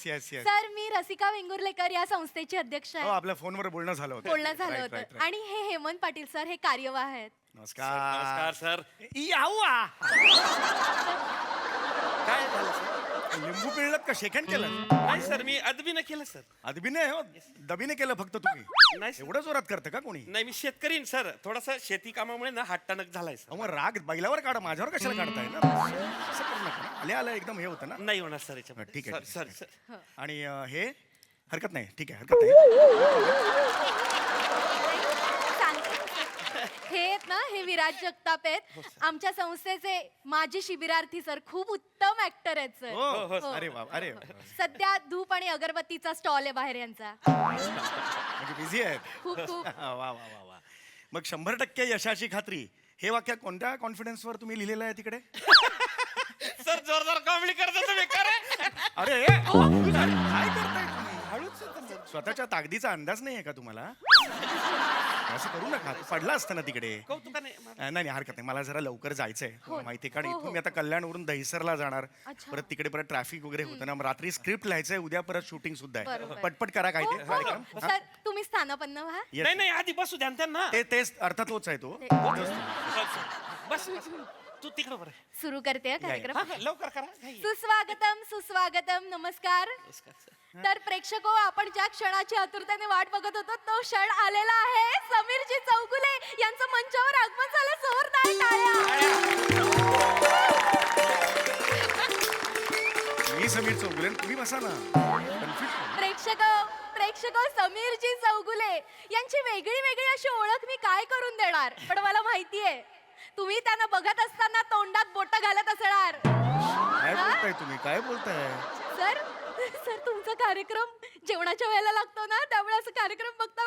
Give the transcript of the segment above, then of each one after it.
Yes yes yes. Sir मी रसिका वेंगुर्लेकर या संस्थेची अध्यक्ष हो आहे. आपल्या फोनवर बोलणं झालं होतं. बोलणं झालं Right, होतं right, right. आणि हे हेमंत पाटील सर हे कार्यवाह आहेत. नमस्कार. नमस्कार सर. यावा काय झालं सर? लिंबू पिळलं का शेकंड केलं? नाही सर मी अदबीनं केलं सर. अदबीने हो दबीने केलं फक्त तुम्ही. नाही सर. एवढं जोरात करतं का कोणी? नाही मी शेतकरीन सर. थोडासा शेती कामामुळे ना हात टणक झालाय सर. अहो, मग राग बैलावर काढा माझ्यावर कशाला काढताय ना असं करू नका ना. आल्या आल्या एकदम हे होतं ना. नाही होणार सर याच्यामध्ये. ठीक आहे, सर ठीक सर आहे. सर. आणि हे हरकत नाही ठीक आहे हरकत नाही. सांगते ना सर. हे आहेत ना हे विराज जगताप आहेत आमच्या संस्थेचे माजी शिबिरार्थी सर खूप उत्तम ऍक्टर आहेत सर. हो हो, हो अरे वा अरे वा. सध्या धूप आणि अगरबत्तीचा स्टॉल आहे बाहेर यांचा. म्हणजे बिझी आहेत. खूप खूप वा वा वा वा. मग 100% यशाची खात्री हे वाक्य कोणत्या कॉन्फिडन्सवर तुम्ही लिहिलेलं आहे तिकडे? सर जोरदार कॉमेडी करता तुम्ही करे. अरे काय करताय तुम्ही? हळूच स्वतःच्या ताकदीचा अंदाज नाहीये का तुम्हाला? असं करू नका पडला असतं ना तिकडे. कौतुकाने. नाही नाही हरकत नाही मला जरा लवकर जायचंय माहिती कारण हो, इथून हो. मी आता कल्याणवरून दहिसरला जाणार अच्छा. परत तिकडे परत ट्रॅफिक वगैरे होतं ना मग रात्री स्क्रिप्ट लिहायचंय उद्या परत शूटिंग सुद्धा आहे बरोबर. पटपट करा काय ते हो, कार्यक्रम हो. हा? सर तुम्ही स्थानापन्न व्हा. Yes. नाही नाही आधी बसू द्या ना त्यांना. तेच अर्थात तोच आहे तो. बस बस. तू तिकडं बरं. सुरू करते हा कार्यक्रम. हा, हा, लवकर करा. घाई. सुस्वागतम सुस्वागतम नमस्कार. नमस्कार सर. तर प्रेक्षको आपण ज्या क्षणाची आतुरतेने वाट बघत होतो तो क्षण आलेला आहे. समीरजी चौगुले यांचं मंचावर आगमन झालं. जोरदार टाळ्या. मी समीर चौगुले तुम्ही बसा ना. Confused. प्रेक्षको समीरजी चौगुले यांची वेगळी वेगळी अशी ओळख मी काय करून देणार पण मला माहितीये तुम्ही त्यांना बघत असताना तोंडात बोट घालत असणार. काय बोलताय तुम्ही काय बोलताय? सर सर तुमचा कार्यक्रम जेवणाच्या वेळेला लागतो ना त्यामुळे असं कार्यक्रम बघता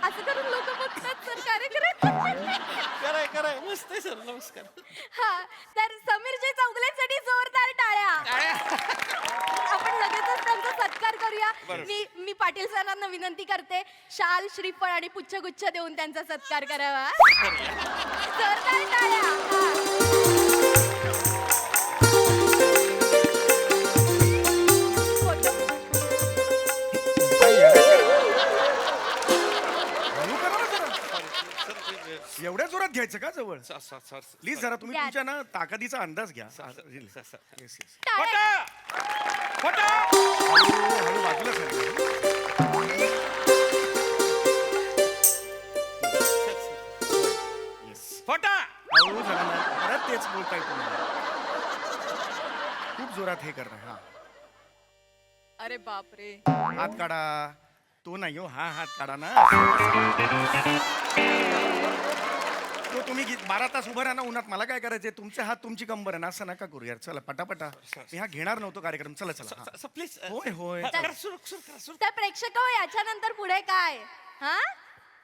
असं करून लोक बघतात सर कार्यक्रम. कराय कराय मस्त आहे सर. नमस्कार. हा तर समीरजी चौगुलेंसाठी जोरदार टाळ्या. आपण लगेचच त्यांचा सत्कार करूया. मी पाटील सरांना विनंती करते शाल श्रीफळ आणि पुच्छगुच्छ देऊन त्यांचा सत्कार करावा. जोरदार टाळ्या. हळू करा ना जरा. एवढ्या जोरात घ्यायचं का जवळ? Sir sir sir. प्लीज जरा तुम्ही द्या. तुमच्या ना ताकदीचा अंदाज घ्या. सर. Yes, yes. टाळ्या. खोटा. हळू बाजूला सर. Yes. खोटा. हळू जरा ना. परत तेच बोलताय तुम्ही. खूप जोरात हे करणार हा अरे बापरे. हात काढा तो नाही हो हा हात काढा ना. तो तुम्ही 12 तास उभं राहा ना उन्हात मला काय करायचंय तुमचे हात तुमची कंबर आहे ना असं नका करू यार. चला पटापटा मी हा घेणार नव्हतो कार्यक्रम. चला चला हा. प्लीज. होय होय सुरू सुरू करा सुरू. तर प्रेक्षको याच्यानंतर पुढे काय हा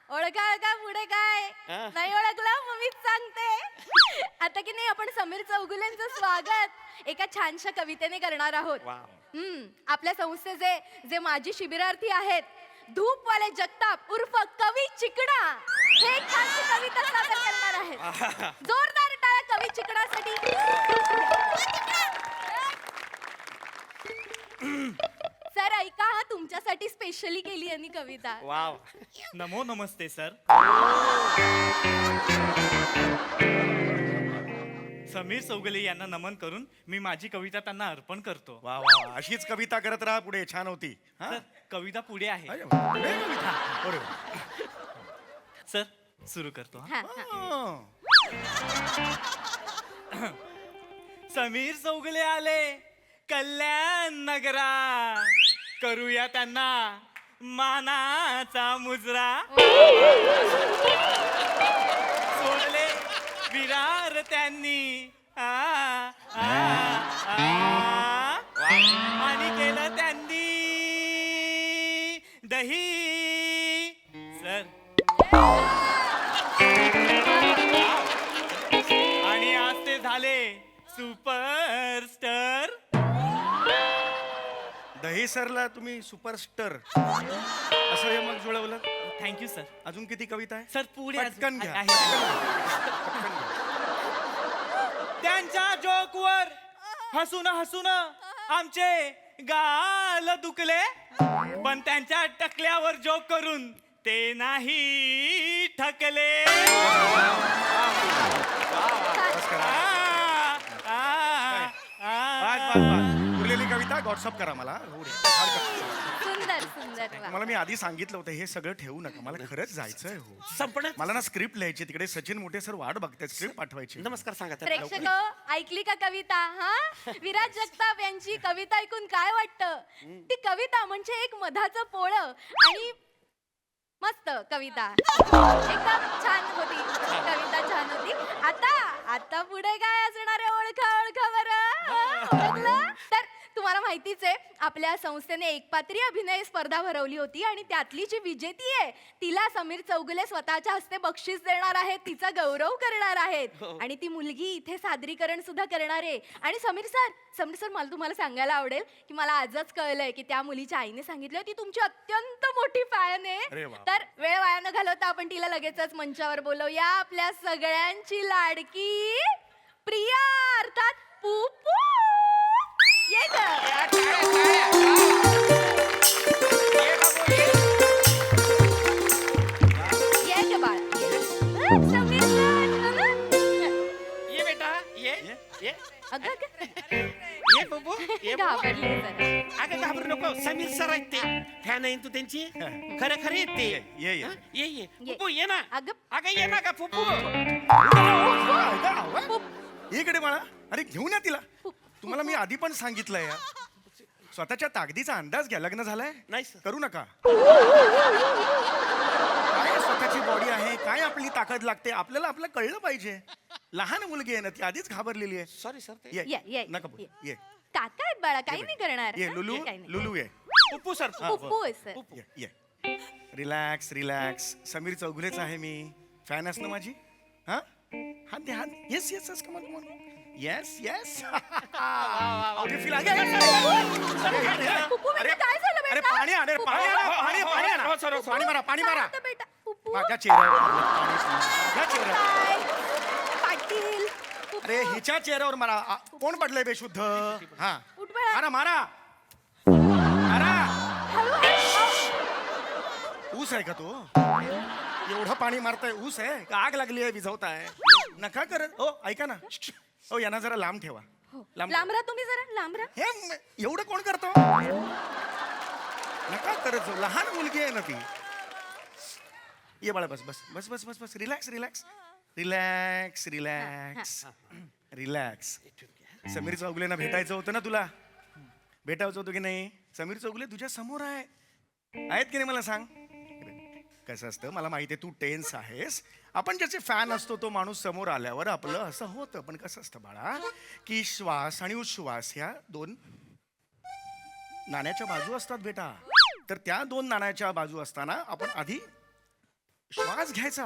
ओळखा का पुढे काय हा. नाही ओळखलं मग मीच सांगते. आता की नाही आपण समीर चौगुलेंचं स्वागत एका छानशा कवितेने करणार आहोत. वाव. आपल्या संस्थेचे जे माजी शिबिरार्थी आहेत धूपवाले जगताप उर्फ कवी चिकडा हे एक छानशी कविता सादर करणार आहेत. जोरदार टाळ्या कवी चिकडासाठी. सर ऐका हा तुमच्यासाठी स्पेशली केली यांनी कविता. वाव. नमो नमस्ते सर. समीर चौगुले यांना नमन करून मी माझी कविता त्यांना अर्पण करतो. वा वा वा. अशीच कविता करत राहा पुढे छान होती हा? सर कविता पुढे आहे. अरे वा. पुढे कविता. बरोबर. सर सुरू करतो हा. हा. हा. समीर चौगुले आले कल्याण नगरा करूया त्यांना मानाचा मुजरा. सोडले विरार त्यांनी आणि केलं त्यांनी दही. सर आणि आज ते झाले सुपरस्टार. दहीसरला तुम्ही सुपरस्टार असं हे मग जुळवलं. Thank you sir. अजून किती कविता आहे? सर पुढे पटकन घ्या. आहे. त्यांच्या जोकवर हसून आमचे गाल दुखले, पण त्यांच्या टकल्यावर जोक करून ते नाही ठकले. बस करा. उरलेली कविता व्हॉट्सअप करा मला. होऊ दे. सुंदर सुंदर वा. मला मी आधी सांगितलं होतं हे सगळं ठेवू नका, मला खरंच जायचंय. हो संपणार. मला ना स्क्रिप्ट लिहायची, तिकडे सचिन मोठे सर वाट बघतायत स्क्रिप्ट पाठवायची. नमस्कार सांगा त्याला. प्रेक्षक ऐकली का कविता? हा, विराज जगताप यांची कविता ऐकून काय वाटतं? ती कविता म्हणजे एक मधाचं पोळं आणि मस्त कविता, एकदम छान होती कविता, छान होती. आता पुढे काय असणार आहे? ओळखा बरं. ओळखलं? तर तुम्हाला माहितीच आहे आपल्या संस्थेने एकपात्री अभिनय स्पर्धा भरवली होती आणि त्यातली जी विजेती आहे तिला समीर चौगुले स्वतःच्या हस्ते बक्षीस देणार आहेत, तिचा गौरव करणार आहेत आणि ती मुलगी इथे सादरीकरण सुद्धा करणार आहे. आणि समीर सर मला तुम्हाला सांगायला आवडेल की मला आजच कळलंय की त्या मुलीच्या आईने सांगितलं ती तुमची अत्यंत मोठी फॅन अरे आहे. वा. तर वेळ वाया न घालवता आपण तिला लगेचच मंचावर बोलवूया. आपल्या सगळ्यांची लाडकी प्रिया अर्थात पुपू. ये गं. ये गं बाळ, ये. समीर सर. ये बेटा ये ये अगं, अगं. ये बबू ये बबू. घाबरले जरा. अगं घाबरू नको. समीर सर आहेत ते. फॅन आहे तू त्यांची. खरे खरे आहेत ते. ये. हं? ये ये. पुपू ये ना. अगं ये ना का पुपू. इकडे मला. अरे घेऊन या तिला. तुम्हाला मी आधी पण सांगितलंय यार. स्वतःच्या ताकदीचा अंदाज घ्या. लग्न झालंय नाही सर. करू नका. काय स्वतःची बॉडी आहे, काय आपली ताकद लागते आपल्याला आपलं कळलं पाहिजे. लहान मुलगी आहे ना ती, आधीच घाबरलेली आहे. Sorry sir. ये, ये, नका बोल. ये. ये काका आहेत बाळा, काही नाही करणार. ये हं? लुलू काही नाही. लुलू ये. पुपू सर. पुप्पू आहे सर. ये ये. रिलॅक्स. समीर चौगुलेच आहे मी. फॅन असणं माझी. हा हात दे हात. Yes yes yes come on come on. Yes yes. Puppu बेटा, काय झालं बेटा? अरे पाणी आण रे, पाणी आण, पाणी पाणी आण. हो, सर, हो, सर. पाणी मारा, पाणी मारा. काय होतं बेटा? पुप्पू. माझ्या चेहऱ्यावर पाणी सांड. माझ्या चेहऱ्यावर. काय? पाटील. पुप्पू. अरे हिच्या चेहऱ्यावर मारा. कोण पडलंय बेशुद्ध? हा उठ बाळा. मारा मारा मारा. हळू, हळू. ऊस आहे का तो? एवढं पाणी मारताय. ऊस आहे का आग लागली आहे विझवताय? नका करत. ओ ऐका ना. ओ यांना जरा लांब ठेवा. हो. लांब. लांब राहा तुम्ही जरा, लांब राहा. एवढं कोण करतो? नका करत जाऊ. लहान मुलगी आहे ना ती. ये बाळा बस बस बस बस बस बस. Relax relax relax relax relax. Sameer चौगुलेंना भेटायचं होतं ना तुला? भेटायचं होतं की नाही? समीर चौगुले तुझ्या समोर आहेत की नाही मला सांग. कसं असतं मला माहिती आहे तू टेन्स आहेस. आपण ज्याचे फॅन असतो तो माणूस समोर आल्यावर आपलं असं होतं. पण कसं असतं बाळा की श्वास आणि उच्छ्वास ह्या दोन नाण्याच्या बाजू असतात बेटा. तर त्या दोन नाण्याच्या बाजू असताना आपण आधी श्वास घ्यायचा.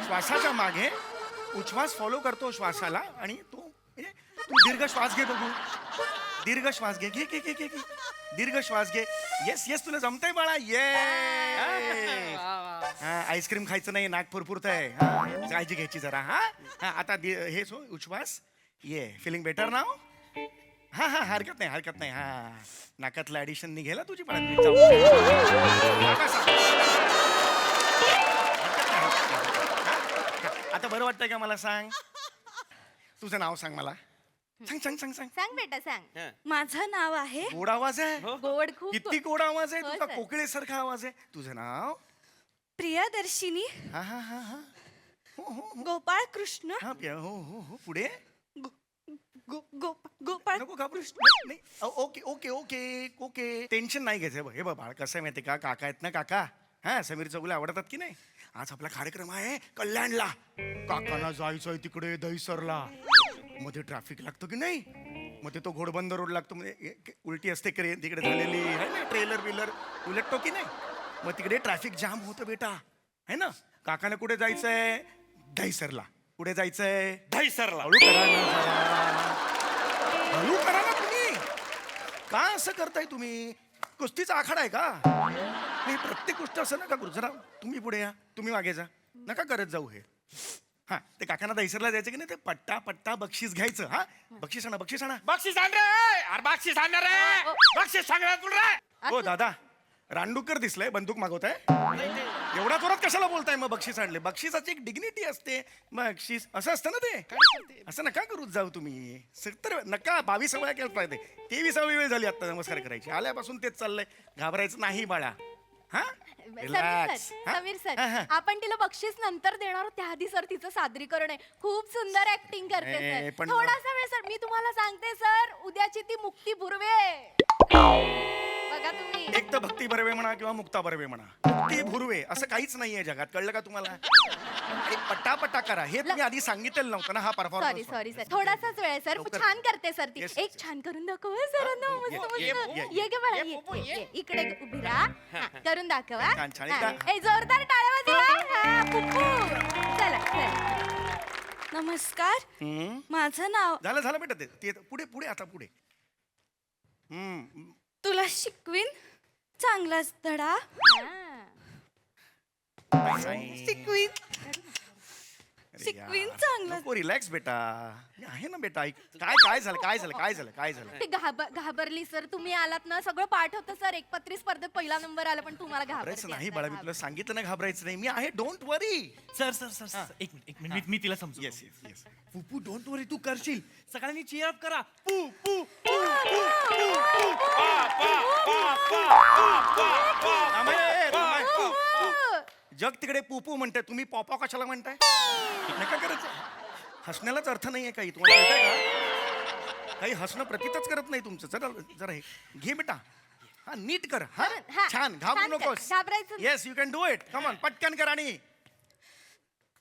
श्वासाच्या मागे उच्छ्वास फॉलो करतो श्वासाला आणि तो म्हणजे तू दीर्घ श्वास घे बघू. दीर्घ श्वास घे. घे घे घे घे घे. दीर्घ श्वास घे. येस येस तुला जमतंय बाळा. ये आईस्क्रीम खायचं नाही, नाक फुरफुरतंय. काळजी घ्यायची जरा. हा आता हे सो उच्छ्वास. ये फिलिंग बेटर नाव. हा हा हरकत नाही. हा नाकातलं ऍडिशन निघेल तुझी पण. आता बरं वाटतंय का मला सांग? तुझं नाव सांग मला. सांग. सांग बेटा, सांग. माझं नाव आहे गोड आवाज आहे. गोड खूप. किती गोड आवाज आहे हो, तुझा. सर. कोकिळेसारखा आवाज आहे. तुझं नाव? प्रियदर्शिनी हा हा हा हा. गोपाळ कृष्ण हा हो पुढे. गोपाळ नको घाबरू. नाही okay okay okay okay. Tension नाही घ्यायचं. हे बघ बाळ कसं आहे माहिती का, काका आहेत ना काका. हा समीर चौगुले आवडतात की नाही. आज आपला कार्यक्रम आहे कल्याणला. काकांना जायचंय तिकडे दहीसरला. मध्ये ट्रॅफिक लागतो की नाही. मग ते तो घोडबंद रोड लागतो. म्हणजे उलटी असते तिकडे झालेली आहे ना. ट्रेलर बिलर उलटतो की नाही. मग तिकडे ट्रॅफिक जाम होतं बेटा है ना. काकाला कुठे जायचंय? दहीसरला. कुठे जायचंय? दहीसरला. हळू करा ना जरा. हळू करा ना तुम्ही. का असं करताय तुम्ही? कुस्तीचा आखाडा आहे का? नाही प्रत्येक गोष्ट असं नका करू. जरा तुम्ही पुढे या, तुम्ही मागे जा. नका करत जाऊ हे. हा ते काकांना दहीसरला जायचं की नाही ते पट्टा पट्टा बक्षीस घ्यायचं. हा बक्षीस आणा बक्षीस आणा. बक्षीस आण रे, अरे बक्षीस आण रे, बक्षीस सांग रे तुला रे. हो दादा रांडुकर दिसलंय बंदूक मागवताय. एवढा जोरात कशाला बोलताय? मग बक्षीस आणले. बक्षिसाची एक डिग्निटी असते. बक्षीस असं असतं ना ते. असं नका करूच जाऊ तुम्ही. तर नका 22 वेळा केलं पाहिजे. 23वी वेळ झाली आता नमस्कार करायची. आल्यापासून तेच चाललंय. घाबरायचं नाही बाळा. हा रिलॅक्स. समीर सर आपण तिला बक्षीस नंतर देणार आहोत. त्याआधी सर तिचं सादरीकरण आहे. खूप सुंदर ऍक्टिंग करते ए, सर. पण- थोडासा वेळ सर मी तुम्हाला सांगते सर उद्याची ती मुक्ती भुर्वे बघा तुम्ही. एक तर भक्ती बर्वे म्हणा किंवा मुक्ता बर्वे म्हणा. मुक्ती भुर्वे असं काहीच नाहीये जगात. कळलं का तुम्हाला? आणि पटापटा करा हे तुम्ही आधी सांगितलेलं नव्हतं ना. हा सॉरी परफॉर्मन्स सॉरी सर थोडासाच वेळ आहे सर. लवकर. छान करते सर ती. Yes, एक yes. छान करून दाखव सरांना. मस्त ये, मस्त. ये, ये गे बाळा ये, ये, पोपो, ये, ये. ये. इकडे उभी राहा. हा, करून दाखवा. छान, छान. हा. एकदा- ए जोरदार टाळ्या वाजवा. हा, पुप्पू. चला चला. नमस्कार. हम्म. माझं नाव झालं झालं बेटा ते पुढे पुढे आता पुढे. तुला शिकवीन चांगलाच धडा. शिकवीन शिकवीन चांगलाच. रिलॅक्स बेटा. मी आहे ना बेटा. ऐक. काय झालं काय झालं काय झालं काय झालं? ते घाबरली सर. तुम्ही आलात ना सगळं पाठ होतं सर. एकपत्री स्पर्धेत पहिला नंबर आला पण तुम्हाला घाबरायचं नाही बाळा. मी तुला घाबरायचं. सांगितलं ना घाबरायचं नाही. मी आहे. Don't worry. Sir sir sir sir एक मिनिट मी तिला समजू. Yes yes yes. Pupu don't worry तू करशील. सगळ्यांनी चीअर अप करा. पू पू जग तिकडे पुपू म्हणते. तुम्ही पॉपॉ कशाला म्हणताय? नका करायचं. हसण्यालाच अर्थ नाहीये काही. तुम्हाला कळतंय का? काही हसणं प्रतीतच करत नाही तुमचं. जरा जरा हे घे बेटा. हा नीट कर. हा हा, छान. घाबरू छान कर. नकोस. घाबरायचं नाही. Yes you can do it. Come on पटकन कर. आणि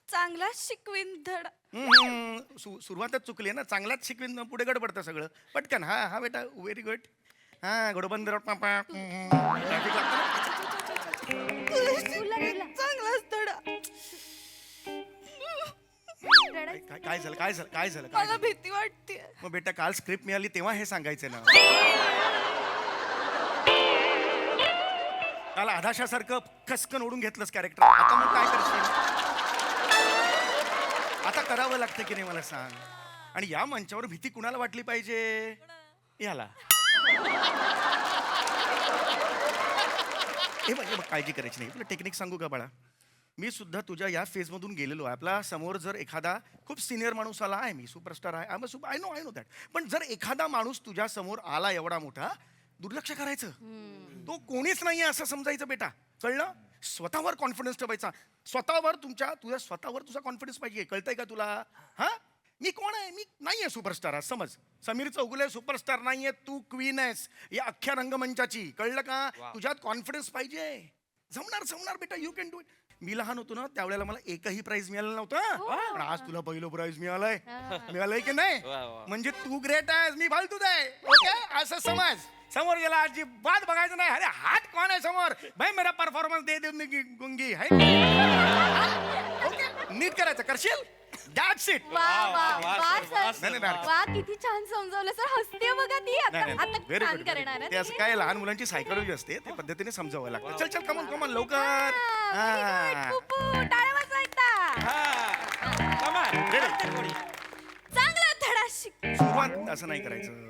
चांगला शिकवीन धडा. सुरुवातच चुकली आहे ना. चांगलाच शिकवीन पुढे गडबडतं सगळं. पटकन. हा हा बेटा व्हेरी गुड. हा घोडबंदर पापा. ट्रॅफिक लागतं ना. तुला चांगलाच धडा. रडायचं. काय झालं काय झालं काय झालं काय मला झालं? भीती वाटते. मग बेटा काल स्क्रिप्ट मिळाली तेव्हा हे सांगायचं ना. काल आधाशासारखं खसकन ओढून घेतलंस कॅरेक्टर. आता मग काय करशील? आता करावं लागतं की नाही मला सांग. आणि या मंचावर भीती कुणाला वाटली पाहिजे? याला. हे बघ काळजी करायची नाही. तुला टेक्निक सांगू का बाळा? मी सुद्धा तुझ्या या फेजमधून गेलेलो आहे. आपला समोर जर एखादा खूप सिनियर माणूस आला आहे. मी सुपरस्टार आहे. I know that. पण जर एखादा माणूस तुझ्या समोर आला एवढा मोठा दुर्लक्ष करायचं. तो कोणीच नाही असं समजायचं बेटा. कळलं? स्वतःवर कॉन्फिडन्स ठेवायचा. तुझ्या स्वतःवर तुझा कॉन्फिडन्स पाहिजे. कळतंय का तुला? हा मी कोण आहे? मी नाहीये सुपरस्टार. आज समज. समीर चौगुले सुपरस्टार नाहीये. तू क्वीन आहेस या अख्ख्या रंगमंचाची. कळलं का? तुझ्यात कॉन्फिडन्स पाहिजे. जमणार बेटा. You can do it. मी लहान होतो ना त्यावेळेला मला एकही प्राइज मिळालं नव्हतं. पण आज तुला पहिलं प्राइज मिळालंय की नाही? म्हणजे तू ग्रेट आहेस. मी फालतूच आहे. ओके असं समज. समोर गेला अजिबात बघायचं नाही. अरे हात कोण आहे समोर? भाई मेरा परफॉर्मन्स दे गुंगी है. ओके नीट करायचं. करशील? That's it. वा वा वा सर. नाही, नाही. वा किती छान समजवलं सर. हसते बघा ती. आता आता व्हेरी छान गुड. करणार आहे ते असं ती. काय लहान मुलांची सायकोलॉजी असते. त्या पद्धतीने समजावं लागतं. चल चल कमन कमन लवकर. Very good. हा. पुप्पू, टाळ्या वाजवा एकदा. चांगला धडा शिक. सुरुवात असं नाही करायचं.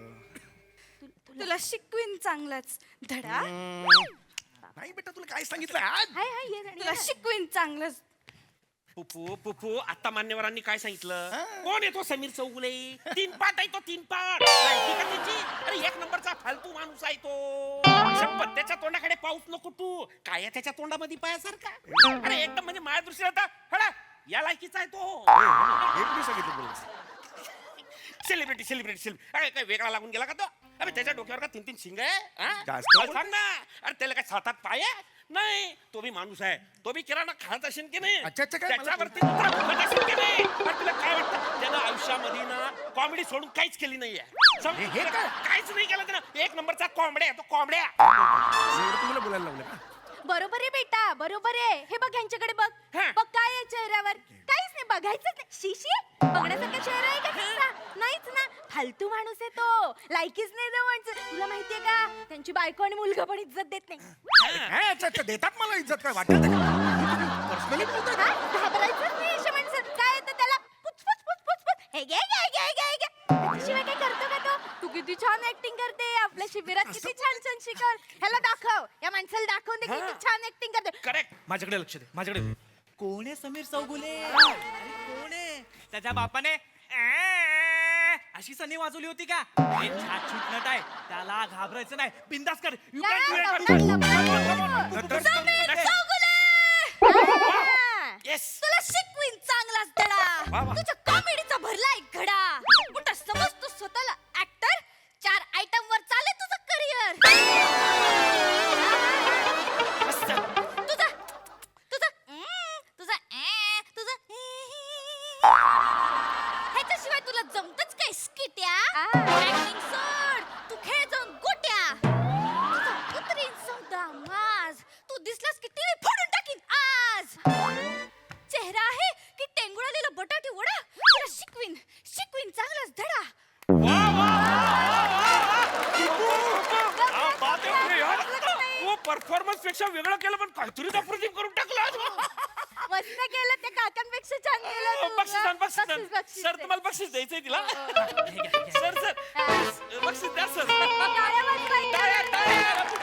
तुला शिकवीन चांगलाच धडा. नाही बेटा तुला काय सांगितलं आज? हाय हाय ये तुला शिकवीन चांगलाच. पुपू पुपू आता मान्यवरांनी काय सांगितलं? कोण येतो समीर चौगुले? 3 पाट आहे तो. 3 पाट माहिती का त्याची? अरे 1 नंबरचा फालतू माणूस आहे तो. शपथ त्याच्या तोंडाकडे पाऊस नको तू. काय आहे त्याच्या तोंडामध्ये पायासारखा? अरे एकदम म्हणजे माझ्या दृष्टीला आता हळा या लायकीचा आहे तो. हे कुणी सांगितलं तुला? सेलिब्रिटी अरे काय वेगळा लागून गेला का तो? अरे त्याच्या डोक्यावर का 3 शिंग आहे? हा? जास्त मला सांग ना. अरे त्याला काय 7 पाय आहे? नाही तो बी माणूस आहे. तो बी किराणा खात असेल की नाही? अच्छा, काय मला- त्याच्यावरती कुत्रा भुंकत असेल की नाही? अरे तुला काय वाटतं? त्यानं आयुष्यामध्ये ना कॉमेडी सोडून काहीच केली नाहीये. हे काय? काहीच नाही केलं त्यानं. 1 नंबरचा कोंबड्या आहे तो. कोंबड्या एवढं तुम्हाला बोलायला लावलं का? बरोबर आहे बेटा बरोबर आहे. हे बघ यांच्याकडे बघ. हा. बघ काय आहे चेहऱ्यावर? काहीच नाही बघायचंच नाही. शिशी बघण्यासारखा चेहरा आहे का त्यांचा? नाहीच ना. फालतू माणूस आहे तो. लायकीच नाही जवळचं. तुला माहितीये का त्यांची बायको आणि मुलगा पण इज्जत देत नाही. काय अच्छा देतात मला इज्जत? काय वाटत पर्सनली बोलतोय? हा? घाबरायचंच नाही अशा माणसात. काय येतं त्याला? शिवाय काय करतो का तो? तू किती छान ऍक्टिंग करते, आपल्या शिबिरात किती छान छान शिकव. ह्याला दाखव, या माणसाला दाखवून दे किती छान ऍक्टिंग करते. करेक्ट. माझ्याकडे लक्ष दे माझ्याकडे दे. कोण आहे समीर चौगुले कोण आहे त्याच्या बापाने अशी सनी वाजवली होती का हे छाट छूट नट आहे त्याला घाबरायचं नाही बिंदास कर You can do it. Sameer Chougule yes. तुला शिकवीन चांगलाच धडा तुझ्या कॉमेडीचा भरलाय घडा कुठं समजतो स्वतःला ऍक्टर 4 आयटम वर चाले तुझं करिअर तुझा तुझा तुझा तुझा ह्याच्याशिवाय तुला जमतच काय स्किट्या ऍक्टिंग सोड तू खेळ जाऊन गोट्या तुझा उतरीन सौदा माज तू दिसलास की टीव्ही फोडून टाकीन आज चेहरा आहे की टेंगुळलेला बटाटे वडा तुला शिकवीन चांगलाच धडा परफॉर्मन्स पेक्षा वेगळं केलं पण काहीतरी अप्रतिम करून टाकलं. मस्त केलं, त्या काकांपेक्षा छान केलं तू. बक्षीस बक्षीस, बक्षीस सर दे. तुम्हाला बक्षीस द्यायचंय तिला. सर बक्षीस द्या सर. टाळ्या वाजवायच्या. टाळ्या, टाळ्या.